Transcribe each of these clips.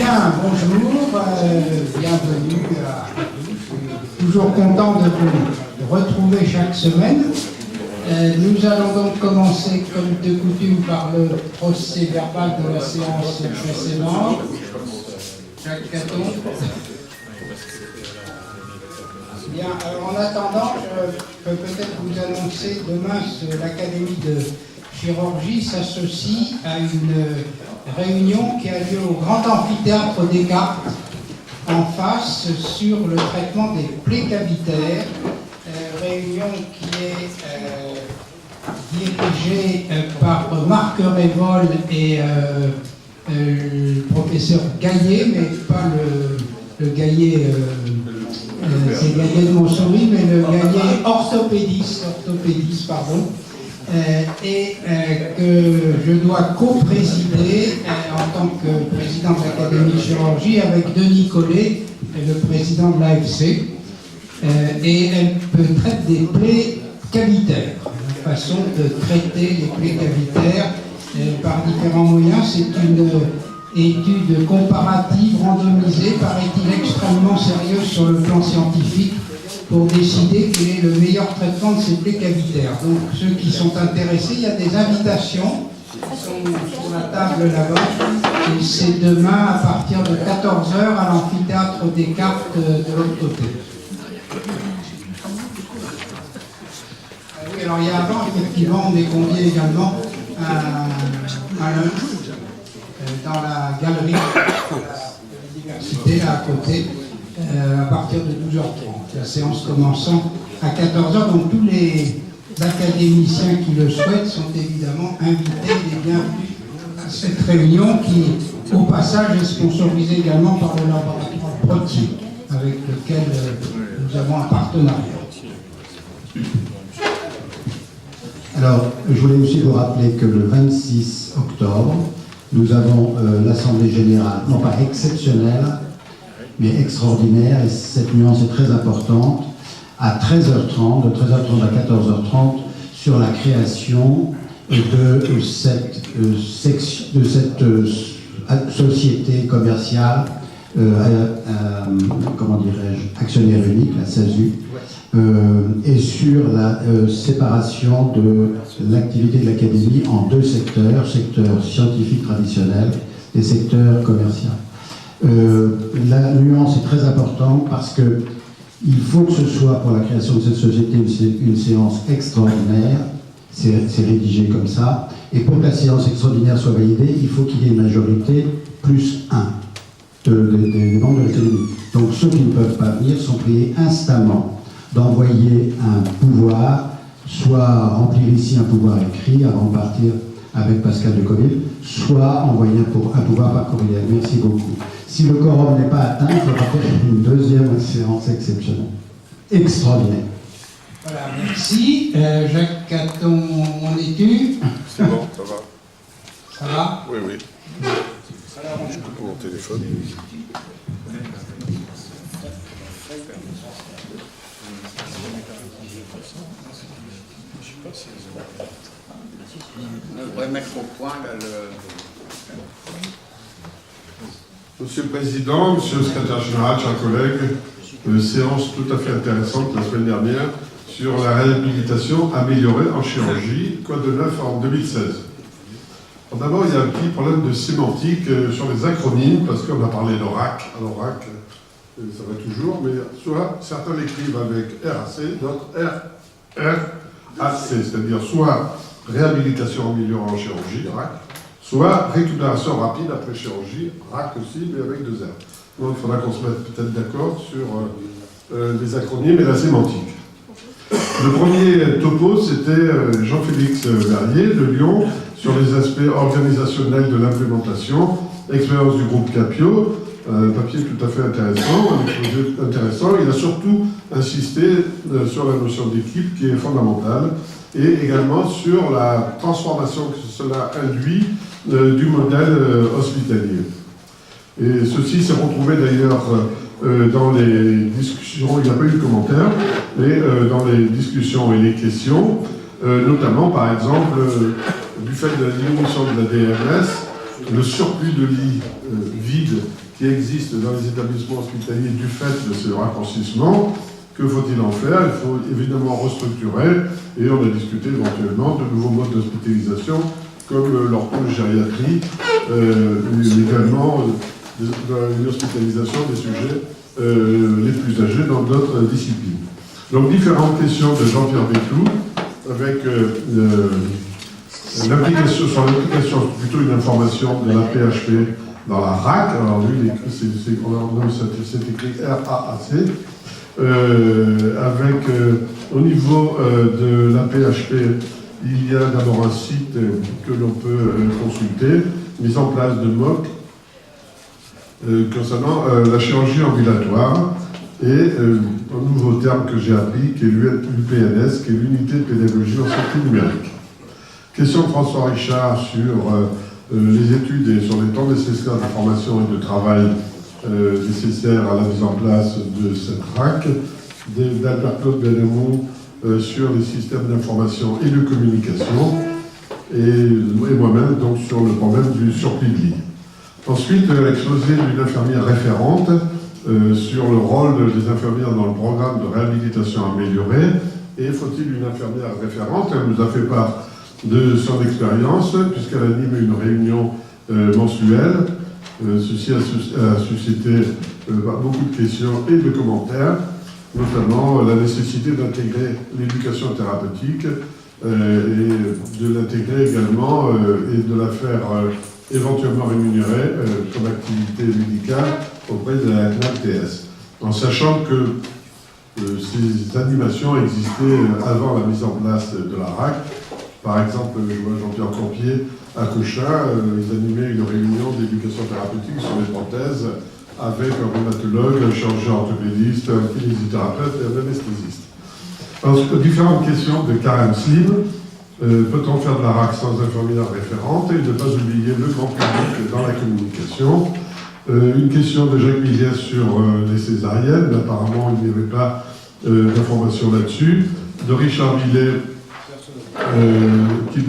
Bien, bonjour, bienvenue à tous. Je suis toujours content de vous retrouver chaque semaine. Nous allons donc commencer, comme de coutume, par le procès verbal de la séance précédente. Jacques Caton. Bien, en attendant, je peux peut-être vous annoncer demain l'Académie de chirurgie s'associe à une réunion qui a lieu au Grand Amphithéâtre Descartes en face sur le traitement des plaies cavitaires. Réunion qui est dirigée par Marc Révol et le professeur Gaillet, mais pas le Gaillet, c'est Gaillet de Montsouris, mais le Gaillet orthopédiste, pardon. Et que je dois co-présider en tant que président de l'Académie de chirurgie avec Denis Collet, le président de l'AFC. Et elle traite des plaies cavitaires, la façon de traiter les plaies cavitaires par différents moyens. C'est une étude comparative, randomisée, paraît-il extrêmement sérieuse sur le plan scientifique, pour décider quel est le meilleur traitement de ces plaies cavitaires. Donc ceux qui sont intéressés, il y a des invitations qui sont sur la table là-bas, et c'est demain à partir de 14h à l'amphithéâtre Descartes de l'autre côté. Oui, alors il y a avant, effectivement, on est convié également à lunch dans la galerie de l'université, là à côté, à partir de 12h30. La séance commençant à 14h, donc tous les académiciens qui le souhaitent sont évidemment invités et bienvenus à cette réunion qui, au passage, est sponsorisée également par le laboratoire Protier, avec lequel nous avons un partenariat. Alors, je voulais aussi vous rappeler que le 26 octobre, nous avons l'Assemblée Générale, non pas exceptionnelle, mais extraordinaire, et cette nuance est très importante, à 13h30, de 13h30 à 14h30, sur la création de cette société commerciale, comment dirais-je, actionnaire unique, la SASU, et sur la séparation de l'activité de l'Académie en deux secteurs, secteur scientifique traditionnel et secteur commercial. La nuance est très importante parce que il faut que ce soit pour la création de cette société une séance extraordinaire, c'est rédigé comme ça, et pour que la séance extraordinaire soit validée, il faut qu'il y ait une majorité plus 1 des membres de l'Académie. Donc ceux qui ne peuvent pas venir sont priés instamment d'envoyer un pouvoir, soit remplir ici un pouvoir écrit avant de partir avec Pascal de Coville, soit envoyer un pouvoir par courriel. Merci beaucoup. Si le quorum n'est pas atteint, il faudra faire une deuxième séance exceptionnelle. Extraordinaire. Voilà, merci. Jacques Caton, on est-tu? C'est bon, ça va. Ça va? Oui, oui. Je coupe mon téléphone. On devrait mettre au point là, Monsieur le Président, Monsieur le Secrétaire Général, chers collègues, séance tout à fait intéressante la semaine dernière sur la réhabilitation améliorée en chirurgie, quoi de neuf en 2016. D'abord, il y a un petit problème de sémantique sur les acronymes, parce qu'on a parlé d'ORAC. Alors, ORAC, ça va toujours, mais soit certains l'écrivent avec RAC, d'autres RAC, c'est-à-dire soit réhabilitation améliorée en chirurgie, RAC, soit récupération rapide après chirurgie, RAC aussi, mais avec 2 R. Donc il faudra qu'on se mette peut-être d'accord sur les acronymes et la sémantique. Le premier topo, c'était Jean-Félix Verrier de Lyon, sur les aspects organisationnels de l'implémentation, expérience du groupe Capio, un papier tout à fait intéressant, un exposé intéressant. Il a surtout insisté sur la notion d'équipe qui est fondamentale, et également sur la transformation que cela induit du modèle hospitalier. Et ceci s'est retrouvé d'ailleurs dans les discussions, il n'y a pas eu de commentaires, mais dans les discussions et les questions, notamment par exemple du fait de la diminution de la DMS, le surplus de lits vides qui existent dans les établissements hospitaliers du fait de ce raccourcissement. Que faut-il en faire? Il faut évidemment restructurer, et on a discuté éventuellement de nouveaux modes d'hospitalisation, comme l'orthogériatrie, également une hospitalisation des sujets les plus âgés dans d'autres disciplines. Donc différentes questions de Jean-Pierre Bétou, avec l'application, plutôt une information de la PHP dans la RAC. Alors lui, c'est écrit RAAC. Au niveau de la PHP, il y a d'abord un site que l'on peut consulter, mise en place de MOOC concernant la chirurgie ambulatoire et un nouveau terme que j'ai appris qui est l'UPNS, qui est l'unité de pédagogie en santé numérique. Question de François Richard sur les études et sur les temps nécessaires de formation et de travail nécessaires à la mise en place de cette RAC, d'Albert-Claude Bellemont sur les systèmes d'information et de communication, et moi-même donc sur le problème du surplis de ligne. Ensuite, l'exposé d'une infirmière référente sur le rôle des infirmières dans le programme de réhabilitation améliorée, et faut-il une infirmière référente? Elle nous a fait part de son expérience, puisqu'elle anime une réunion mensuelle. Ceci a suscité beaucoup de questions et de commentaires, notamment la nécessité d'intégrer l'éducation thérapeutique et de l'intégrer également et de la faire éventuellement rémunérée comme activité médicale auprès de la CNAP-TS, en sachant que ces animations existaient avant la mise en place de la RAC. Par exemple, je vois Jean-Pierre Campier à Cochin, ils animaient une réunion d'éducation thérapeutique sur les prothèses avec un rhumatologue, un chirurgien orthopédiste, un kinésithérapeute et un anesthésiste. Ensuite, différentes questions de Karen Slim. Peut-on faire de la RAC sans infirmière référente et ne pas oublier le grand public dans la communication? Une question de Jacques Milliès sur les césariennes. Apparemment, il n'y avait pas d'informations là-dessus. De Richard Millet, qui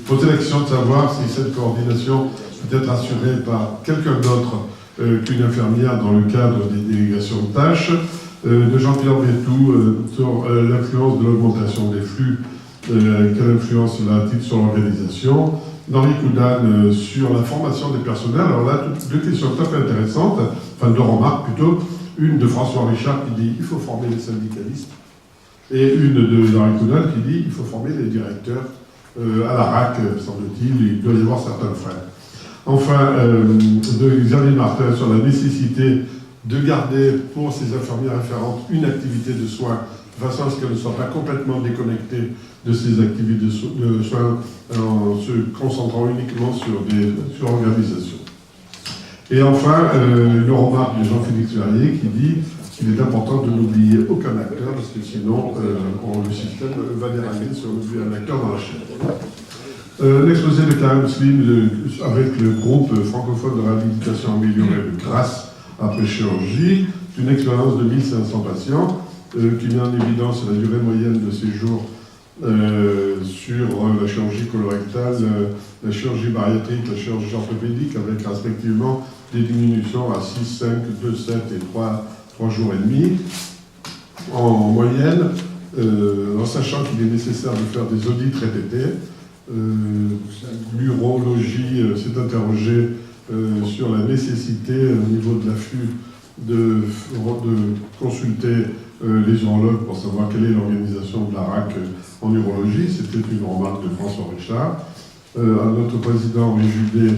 posait la question de savoir si cette coordination peut être assurée par quelqu'un d'autre qu'une infirmière dans le cadre des délégations de tâches. De Jean-Pierre Bétou sur l'influence de l'augmentation des flux, quelle influence a-t-il sur l'organisation. D'Henri Coudane sur la formation des personnels. Alors là, deux questions tout à fait intéressantes, enfin deux remarques plutôt. Une de François Richard qui dit il faut former les syndicalistes, et une d'Henri Coudane qui dit il faut former les directeurs à la RAC, semble-t-il, il doit y avoir certains frais. Enfin, de Xavier Martin sur la nécessité de garder pour ces infirmières référentes une activité de soins, de façon à ce qu'elles ne soient pas complètement déconnectées de ces activités de soins en se concentrant uniquement sur l'organisation. Et enfin, une remarque de Jean-Philippe Verrier qui dit qu'il est important de n'oublier aucun acteur, parce que sinon, le système va dérailler si on oublie un acteur dans la chaîne. L'exposé de Karen Slim avec le groupe francophone de réhabilitation améliorée de Grasse après chirurgie, une expérience de 1500 patients qui met en évidence la durée moyenne de séjour sur la chirurgie colorectale, la chirurgie bariatrique, la chirurgie orthopédique, avec respectivement des diminutions à 6, 5, 2, 7 et 3 jours et demi en moyenne, en sachant qu'il est nécessaire de faire des audits répétés. L'urologie s'est interrogée sur la nécessité au niveau de l'afflux de consulter les urologues pour savoir quelle est l'organisation de la RAC en urologie. C'était une remarque de François Richard. Notre président Henri Judet,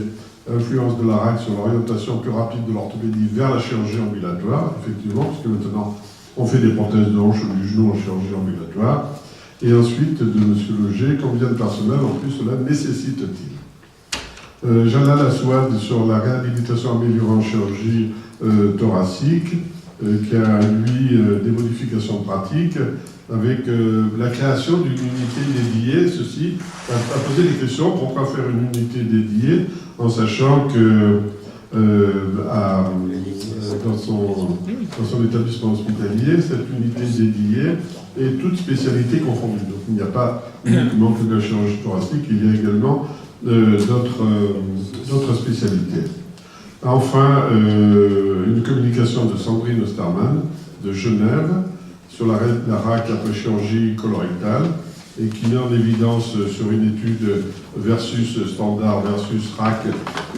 influence de la RAC sur l'orientation plus rapide de l'orthopédie vers la chirurgie ambulatoire, effectivement, puisque maintenant on fait des prothèses de hanche ou du genou en chirurgie ambulatoire. Et ensuite, de M. Loger, combien de personnel en plus cela nécessite-t-il? Jalal Aswad sur la réhabilitation améliorée en chirurgie thoracique, qui a, lui, des modifications pratiques, avec la création d'une unité dédiée. Ceci a posé des questions. Pourquoi faire une unité dédiée, en sachant que dans son établissement hospitalier, cette unité dédiée est toute spécialité confondue. Donc il n'y a pas uniquement que de la chirurgie thoracique, il y a également d'autres spécialités. Enfin, une communication de Sandrine Osterman de Genève sur la RAC après chirurgie colorectale et qui met en évidence sur une étude versus standard versus RAC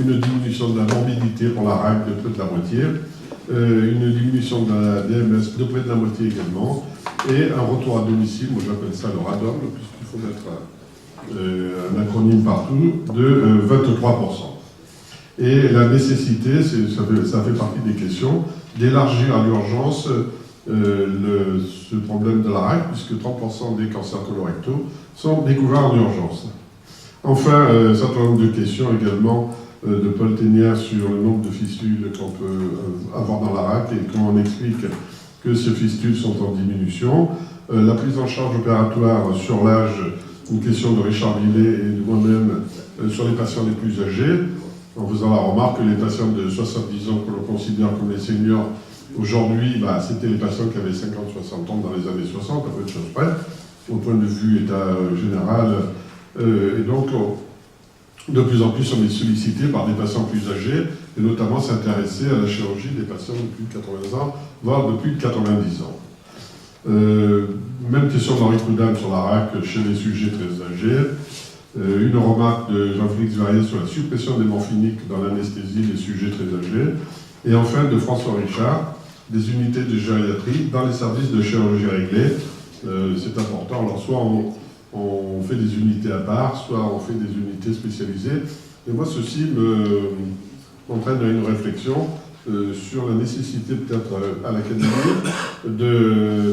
une diminution de la morbidité pour la RAC de près de la moitié, une diminution de la DMS de près de la moitié également, et un retour à domicile, moi j'appelle ça le RADOM, puisqu'il faut mettre un acronyme partout, de 23%. Et la nécessité, ça fait partie des questions, d'élargir à l'urgence ce problème de la RAC, puisque 30% des cancers colorectaux sont découverts en urgence. Enfin, un certain nombre de questions également de Paul Ténière sur le nombre de fistules qu'on peut avoir dans la RAC et comment on explique que ces fistules sont en diminution. La prise en charge opératoire sur l'âge, une question de Richard Villet et de moi-même sur les patients les plus âgés, en faisant la remarque que les patients de 70 ans que l'on considère comme les seniors, aujourd'hui, c'était les patients qui avaient 50-60 ans dans les années 60, à peu de choses près, au point de vue état général. Et donc, de plus en plus, on est sollicité par des patients plus âgés, et notamment s'intéresser à la chirurgie des patients de plus de 80 ans, voire de plus de 90 ans. Même question d'Henri Coudam sur la RAC chez les sujets très âgés. Une remarque de Jean-Félix Verrier sur la suppression des morphiniques dans l'anesthésie des sujets très âgés. Et enfin, de François Richard, des unités de gériatrie dans les services de chirurgie réglée. C'est important. Alors, soit on fait des unités à part, soit on fait des unités spécialisées. Et moi, ceci m'entraîne à une réflexion sur la nécessité, peut-être à l'académie,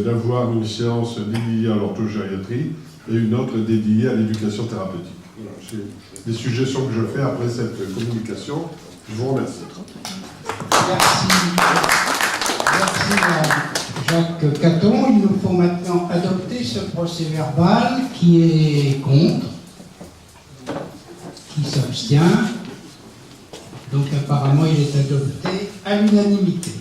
d'avoir une séance dédiée à l'orthogériatrie et une autre dédiée à l'éducation thérapeutique. Voilà, c'est des suggestions que je fais après cette communication. Je vous remercie. Merci. Merci Jacques Caton. Il nous faut maintenant adopter ce procès-verbal. Qui est contre? Qui s'abstient? Donc apparemment il est adopté à l'unanimité.